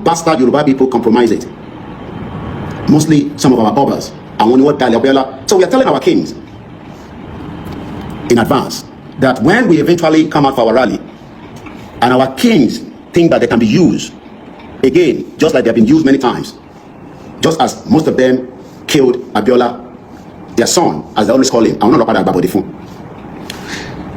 bastard Yoruba people compromise it. Mostly some of our obas. And when what Abiola. So we are telling our kings in advance that when we eventually come out for our rally, and our kings think that they can be used again, just like they have been used many times, just as most of them killed Abiola, their son, as they always call him. I'm not about the phone.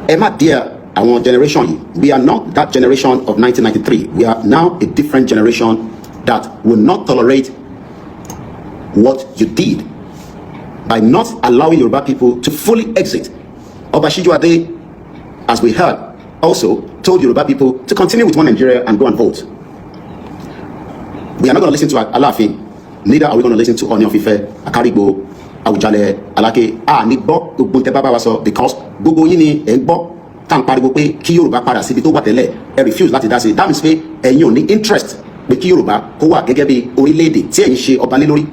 Emma, dear, our generation, we are not that generation of 1993. We are now a different generation that will not tolerate what you did by not allowing Yoruba people to fully exit. Obashiju Ade, as we heard, also told Yoruba people to continue with one Nigeria and go and vote. We are not going to listen to Alaafin. Neither are we going to listen to Ooni of Ife, Akarigbo, Awujale, Alake. Nigbo Ogbonte Baba Waso, because gbogbo yín ni ẹ gbọ́ tan pariwo pé kí Yorùbá padà síbi tó wà tẹ́lẹ̀. Ẹ refuse láti dá sí. That means pé ẹ̀yin ò ní interest pé kí Yorùbá kó wà gẹ́gẹ́ bí orílẹ̀-èdè tí ẹ̀yin ṣe ọba lé lórí.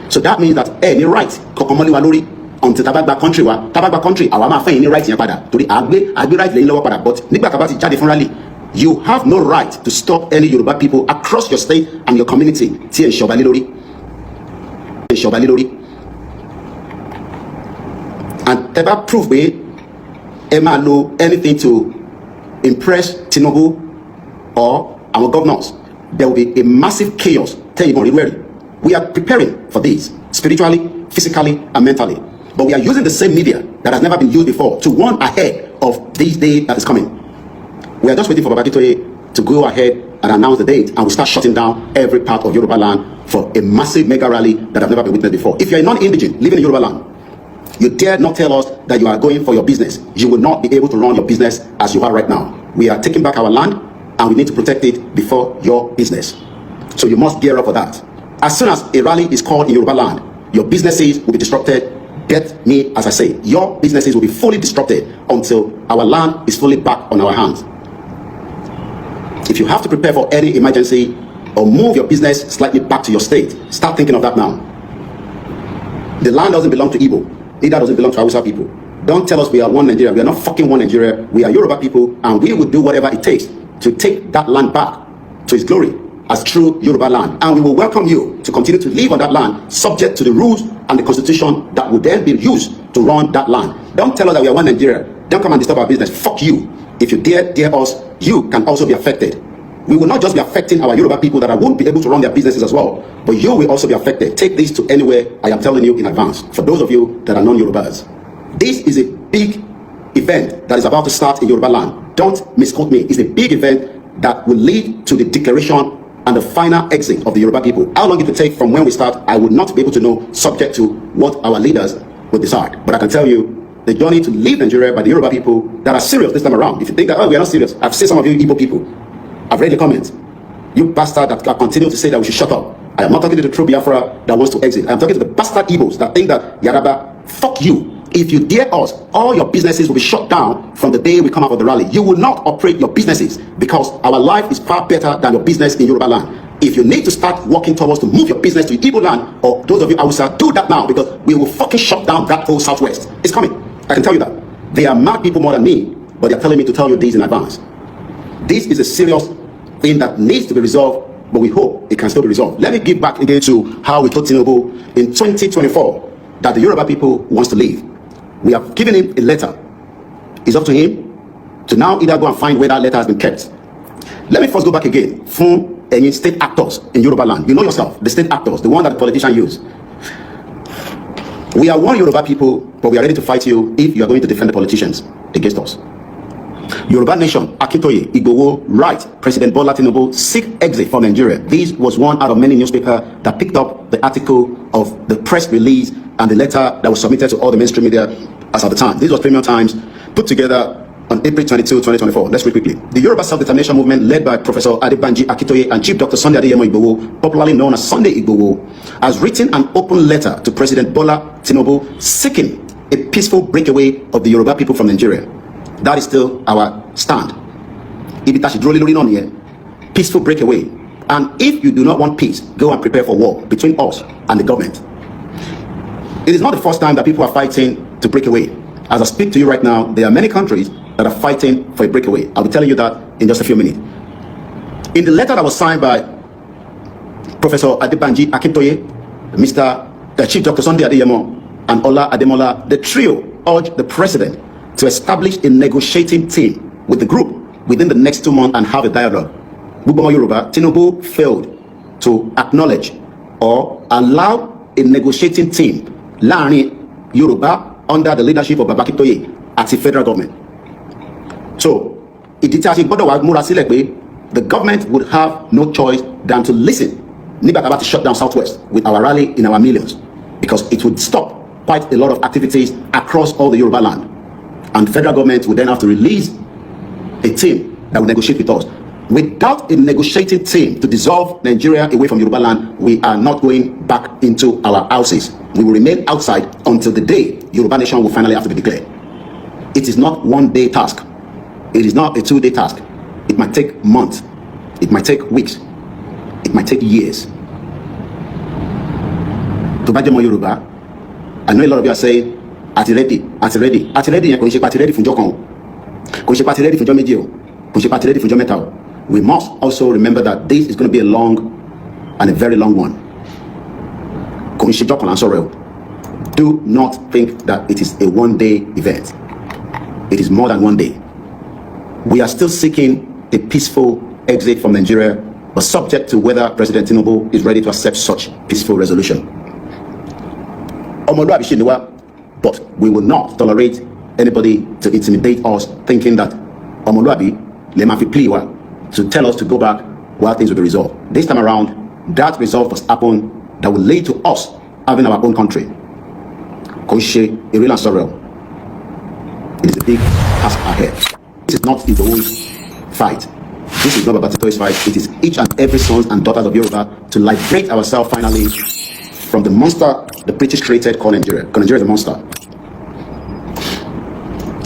So that means that ẹ ní right kankan mọ́lé wa lórí until tabagba country wa. Tabagba country àwa máa fẹ́yìn ní right yẹn padà. Torí àgbé right lẹ́yìn lọ́wọ́ padà. But nígbà tá bá ti jáde fún rally, you have no right to stop any Yoruba people across your state and your community tí ẹ̀ ń ṣọba lé lórí. And ever prove pé ẹ máa lo anything to impress Tinubu or our governors, there will be a massive chaos. We are preparing for this spiritually, physically, and mentally. But we are using the same media that has never been used before to warn ahead of this day that is coming. We are just waiting for Baba Akintoye to go ahead and announce the date, and we'll start shutting down every part of Yoruba land for a massive mega rally that have never been witnessed before. If you're a non-indigent living in Yoruba land, you dare not tell us that you are going for your business. You will not be able to run your business as you are right now. We are taking back our land, and we need to protect it before your business. So you must gear up for that. As soon as a rally is called in Yoruba land, your businesses will be disrupted. Get me, as I say, your businesses will be fully disrupted until our land is fully back on our hands. If you have to prepare for any emergency or move your business slightly back to your state, start thinking of that now. The land doesn't belong to Igbo. Neither doesn't belong to Hausa people. Don't tell us we are one Nigeria. We are not fucking one Nigeria. We are Yoruba people, and we will do whatever it takes to take that land back to its glory as true Yoruba land. And we will welcome you to continue to live on that land, subject to the rules and the constitution that will then be used to run that land. Don't tell us that we are one Nigeria. Don't come and disturb our business. Fuck you. If you dare us, you can also be affected. We will not just be affecting our Yoruba people that won't be able to run their businesses as well, but you will also be affected. Take this to anywhere, I am telling you in advance. For those of you that are non-Yorubas, this is a big event that is about to start in Yoruba land. Don't misquote me. It's a big event that will lead to the declaration and the final exit of the Yoruba people. How long it will take from when we start, I would not be able to know, subject to what our leaders will decide. But I can tell you, the journey to leave Nigeria by the Yoruba people that are serious this time around. If you think that, oh, we are not serious, I've seen some of you Igbo people. I've read the comments. You bastard that continue to say that we should shut up. I am not talking to the true Biafra that wants to exit. I am talking to the bastard Igbos that think that Yaraba, fuck you. If you dare us, all your businesses will be shut down from the day we come out of the rally. You will not operate your businesses because our life is far better than your business in Yoruba land. If you need to start working towards to move your business to Igbo land, or those of you Hausa, do that now, because we will fucking shut down that whole Southwest. It's coming. I can tell you that. They are mad people more than me, but they're telling me to tell you this in advance. This is a serious thing that needs to be resolved, but we hope it can still be resolved. Let me give back again to how we told Tinubu in 2024 that the Yoruba people wants to leave. We have given him a letter. It's up to him to now either go and find where that letter has been kept. Let me first go back again from any state actors in Yoruba land. You know yourself, the state actors, the one that the politicians use. We are one Yoruba people, but we are ready to fight you if you are going to defend the politicians against us. Yoruba Nation, Akintoye, Igboho, right, President Bola Tinubu, seek exit from Nigeria. This was one out of many newspapers that picked up the article of the press release and the letter that was submitted to all the mainstream media as at the time. This was Premium Times, put together on April 22, 2024. Let's read quickly. The Yoruba Self-Determination Movement, led by Professor Adebanji Akintoye and Chief Dr. Sunday Adeyemo Igboho, popularly known as Sunday Igboho, has written an open letter to President Bola Tinubu seeking a peaceful breakaway of the Yoruba people from Nigeria. That is still our stand. Peaceful breakaway. And if you do not want peace, go and prepare for war between us and the government. It is not the first time that people are fighting to break away. As I speak to you right now, there are many countries that are fighting for a breakaway. I'll be telling you that in just a few minutes. In the letter that was signed by Professor Adebanji Akintoye, the Chief Dr. Sunday Adeyemo, and Ola Ademola, the trio urged the president to establish a negotiating team with the group within the next 2 months and have a dialogue. Gbogbo Yoruba, Tinubu failed to acknowledge or allow a negotiating team láàrin Yoruba under the leadership of Baba Akintoye at the federal government. So, ìdí tí a ṣe gbọ́dọ̀ wá múra sílẹ̀ pé the government would have no choice than to listen nígbà tá a bá ti shut down Southwest with our rally in our millions, because it would stop quite a lot of activities across all the Yoruba land, and the federal government would then have to release a team that will negotiate with us. Without a negotiating team to dissolve Nigeria away from Yoruba land, we are not going back into our houses. We will remain outside until the day Yoruba nation will finally have to be declared. It is not one-day task. It is not a 2-day task. It might take months. It might take weeks. It might take years. To Bajamo Yoruba, I know a lot of you are saying, "Ati ready, ati ready, ati ready." Kò ṣe party ready fún ọjọ́ kan o. Kò ṣe party ready fún ọjọ́ méjì o. Kò ṣe party ready fún ọjọ́ mẹ́ta o. We must also remember that this is going to be a long and a very long one. Kò ṣe ọjọ́ kan là ń sọ̀rọ̀ o. Do not think that it is a one-day event. It is more than 1 day. We are still seeking a peaceful exit from Nigeria, but subject to whether President Tinubu is ready to accept such peaceful resolution. Ọmọlúwàbí ṣe ni wá, but we will not tolerate anybody to intimidate us, thinking that ọmọlúwàbí lè máa fi plea wa to tell us to go back while things will be resolved. This time around, that resolve must happen that will lead to us having our own country. Kò ṣe eré là ń sọ̀rọ̀. It is a big task ahead. This is not Igboho's fight. This is not Baba Akintoye's fight. It is each and every sons and daughters of Yoruba to liberate ourselves finally from the monster the British created called Nigeria. Because Nigeria is a monster.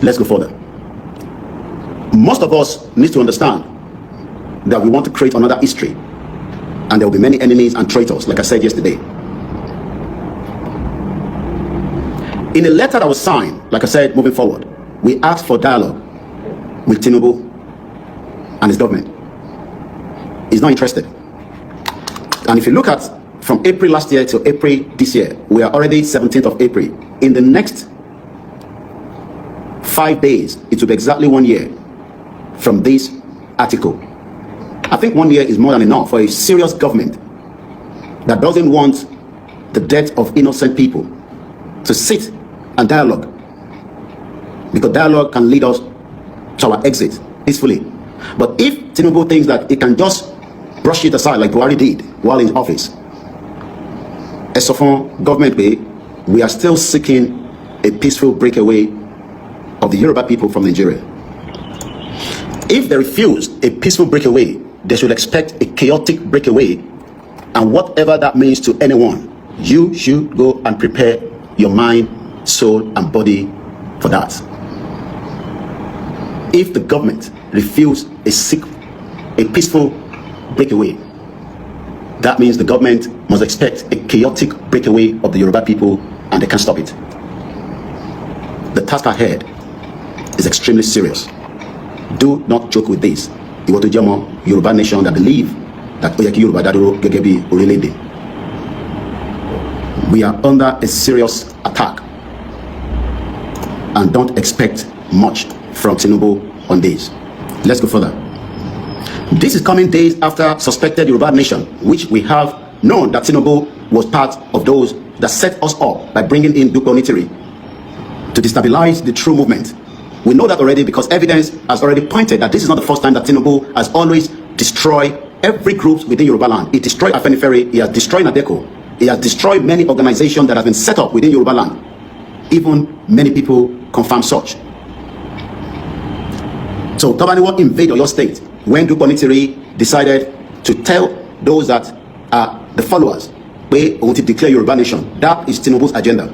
Let's go further. Most of us need to understand that we want to create another history, and there will be many enemies and traitors, like I said yesterday. In a letter that was signed, like I said, moving forward, we asked for dialogue with Tinubu and his government. He's not interested. And if you look at from April last year to April this year, we are already 17th of April. In the next 5 days, it will be exactly 1 year from this article. I think 1 year is more than enough for a serious government that doesn't want the death of innocent people to sit and dialogue, because dialogue can lead us to our exit peacefully. But if Tinubu thinks that it can just brush it aside like Buhari did while in office, as of government way, we are still seeking a peaceful breakaway of the Yoruba people from Nigeria. If they refuse a peaceful breakaway, they should expect a chaotic breakaway, and whatever that means to anyone, you should go and prepare your mind, soul, and body for that. If the government refuses a peaceful breakaway, that means the government must expect a chaotic breakaway of the Yoruba people, and they can't stop it. The task ahead is extremely serious. Do not joke with this. Ìwọ tó jẹ́ ọmọ Yoruba nation that believe that ó yẹ kí Yoruba dá dúró gẹ́gẹ́ bí orílẹ̀-èdè. We are under a serious attack, and don't expect much from Tinubu on this. Let's go further. This is coming days after suspected Yoruba nation, which we have known that Tinubu was part of those that set us up by bringing in Duke Onitiri to destabilize the true movement. We know that already because evidence has already pointed that this is not the first time that Tinubu has always destroyed every group within Yoruba land. He destroyed Afenifere, he has destroyed Nadeko, he has destroyed many organizations that have been set up within Yoruba land. Even many people confirm such. So Tobaniwo invaded your state when Duke Onitiri decided to tell those that are the followers, we want to declare Yoruba nation. That is Tinubu's agenda.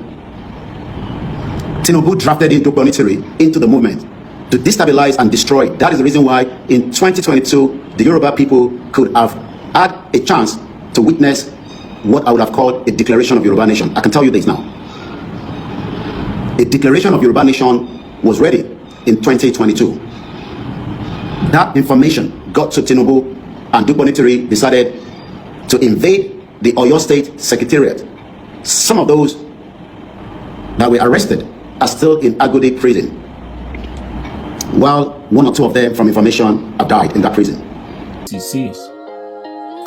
Tinubu drafted in Duke Onitiri into the movement to destabilize and destroy. That is the reason why in 2022, the Yoruba people could have had a chance to witness what I would have called a declaration of Yoruba nation. I can tell you this now. A declaration of Yoruba nation was ready in 2022. That information got to Tinubu, and Duke Onitiri decided to invade the Oyo State Secretariat. Some of those that were arrested are still in Agodi prison, while one or two of them, from information, have died in that prison. This is serious.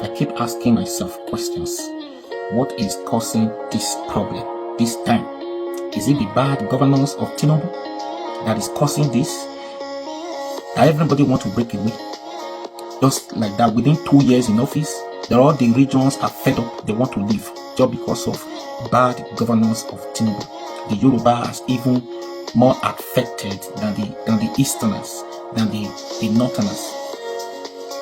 I keep asking myself questions. What is causing this problem this time? Is it the bad governance of Tinubu that is causing this? That everybody want to break away? Just like that, within 2 years in office, all the regions are fed up. They want to leave just because of bad governance of Tinubu. The Yoruba is even more affected than the Easterners, than the Northerners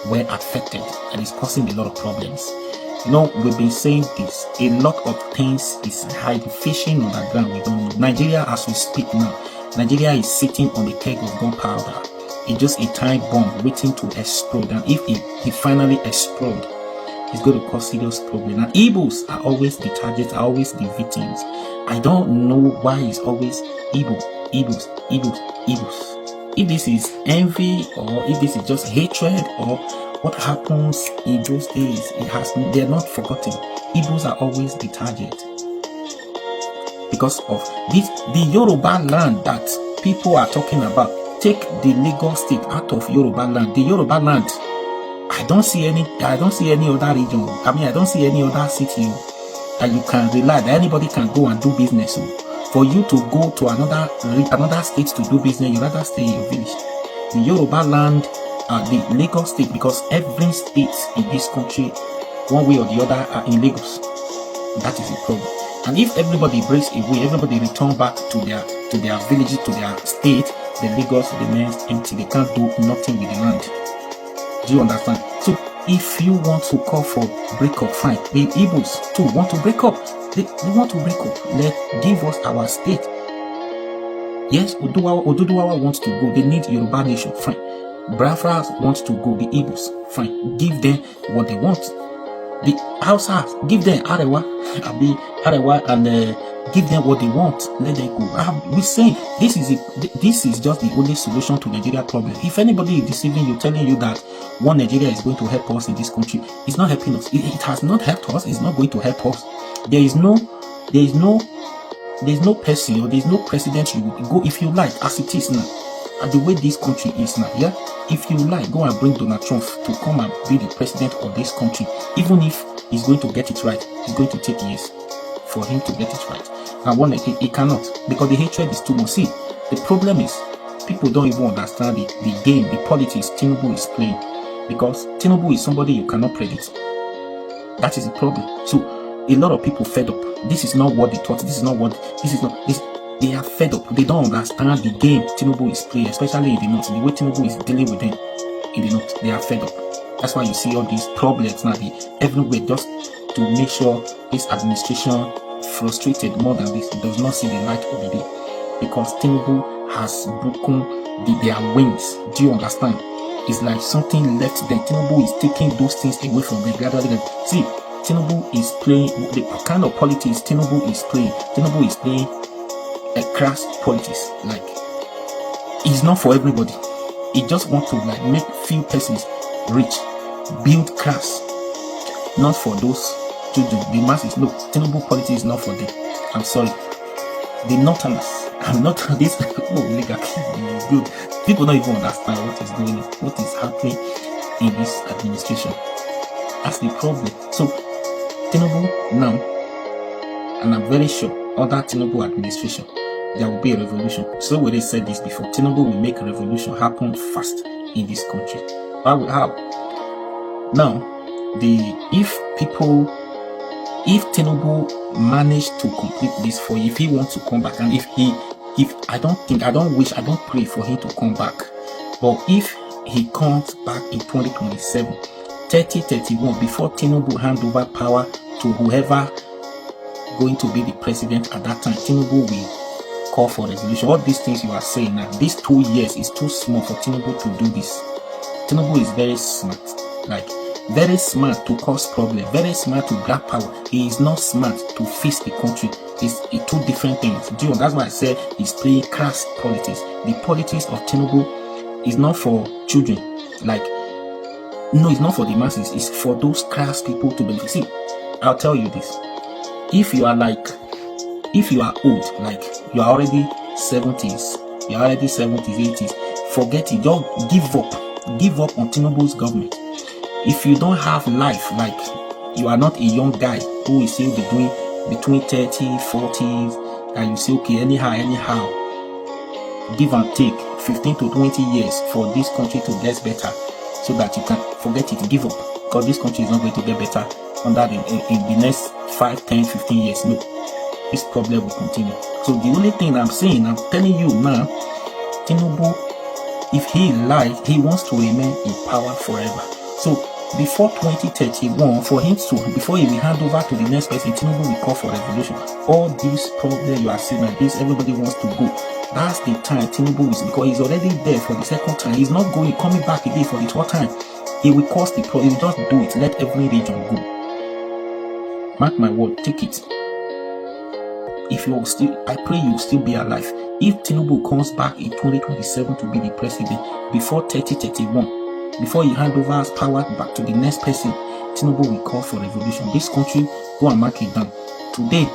were affected, and it's causing a lot of problems. You know, we've been saying this. A lot of things is hiding, fishing on the ground. We don't know. Nigeria, as we speak now, Nigeria is sitting on a keg of gunpowder. It's just a time bomb waiting to explode. And if it finally explodes, it's going to cause serious problem. And Igbos are always the targets, are always the victims. I don't know why it's always Igbos. If this is envy, or if this is just hatred, or what happens in those days, they're not forgotten. Igbos are always the target because of this. The Yoruba land that people are talking about. Take the Lagos state out of Yoruba land. The Yoruba land, I don't see any other region. I mean, I don't see any other city that you can rely that anybody can go and do business. For you to go to another state to do business, you rather stay in your village. The Yoruba land, the Lagos state, because every state in this country, one way or the other, are in Lagos. That is the problem. And if everybody breaks away, everybody return back to their villages, to their state, the Lagos remains empty. They can't do nothing with the land. Do you understand? So if you want to call for breakup, fine. The Igbos too want to break up. They want to break up. Give us our state. Yes, Oduduwa wants to go. They need Yoruba nation, fine. Biafra wants to go. The Igbos, fine. Give them what they want. The Hausas, give them Arewa, and give them what they want. Let them go. We say this is just the only solution to Nigeria problem. If anybody is deceiving you, telling you that one Nigeria is going to help us in this country, it's not helping us. It has not helped us. It's not going to help us. There is no person, or there is no president you will go if you like, as it is now, and the way this country is now. Yeah, if you like, go and bring Donald Trump to come and be the president of this country. Even if he's going to get it right, it's going to take years for him to get it right. And he cannot, because the hatred is too much. See, the problem is people don't even understand the game, the politics Tinubu is playing, because Tinubu is somebody you cannot predict. That is the problem. So a lot of people fed up. This is not what they thought. They are fed up. They don't understand the game Tinubu is playing, especially in the north. The way Tinubu is dealing with them in the north, they are fed up. That's why you see all these problems now everywhere, just to make sure this administration frustrated more than this. It does not see the light of the day, because Tinubu has broken their wings. Do you understand? It's like something left them. Tinubu is taking those things away from them gradually. See, Tinubu is playing the kind of politics Tinubu is playing. Tinubu is playing a crass politics. Like, it's not for everybody. He just wants to like make few persons rich, build class, not for those children, the masses. No, Tinubu politics is not for them. I'm sorry. The Northerners, I'm not this. Oligarchy is good. People don't even understand what is going on, what is happening in this administration. That's the problem. So Tinubu now, and I'm very sure other Tinubu administration, there will be a revolution. So we said this before. Tinubu will make a revolution happen fast in this country. How? Now, if Tinubu managed to complete this for you, if he wants to come back, and I don't pray for him to come back, but if he comes back in 2027, 3031, before Tinubu hand over power to whoever going to be the president at that time, Tinubu will call for resolution. All these things you are saying now, these 2 years is too small for Tinubu to do this. Tinubu is very smart, like very smart to cause problem, very smart to grab power. He is not smart to fix the country. It's two different things. That's why I said he's playing crass politics. The politics of Tinubu is not for children. Like, no, it's not for the masses. It's for those crass people to benefit. See, I'll tell you this. If you are old, like you are already 70s, you're already 70s, 80s, forget it. Just give up on Tinubu's government. If you don't have life, like you are not a young guy who is still doing between 30, 40s, and you say, okay, anyhow, give and take 15 to 20 years for this country to get better, so that you can forget it, give up, because this country is not going to get better in the next 5, 10, 15 years. No, this problem will continue. So the only thing I'm telling you now, Tinubu, if he lies, he wants to remain in power forever. So before 2031, before he will hand over to the next person, Tinubu will call for revolution. All these problems you are seeing like this, everybody wants to go. That's the time Tinubu is, because he's already there for the second time. He's not coming back again for the third time. He will cause the problem. He will just do it. Let every region go. Mark my word, take it. If you're still, I pray you'll still be alive. If Tinubu comes back in 2027 to be the president, before 2031, before he hand over his power back to the next person, Tinubu will call for revolution. This country, go and mark it down. Today,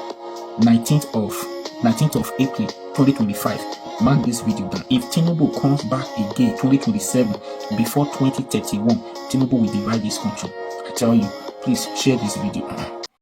19th of April 2025, mark this video down. If Tinubu comes back again 2027, before 2031, Tinubu will divide this country. I tell you, please share this video.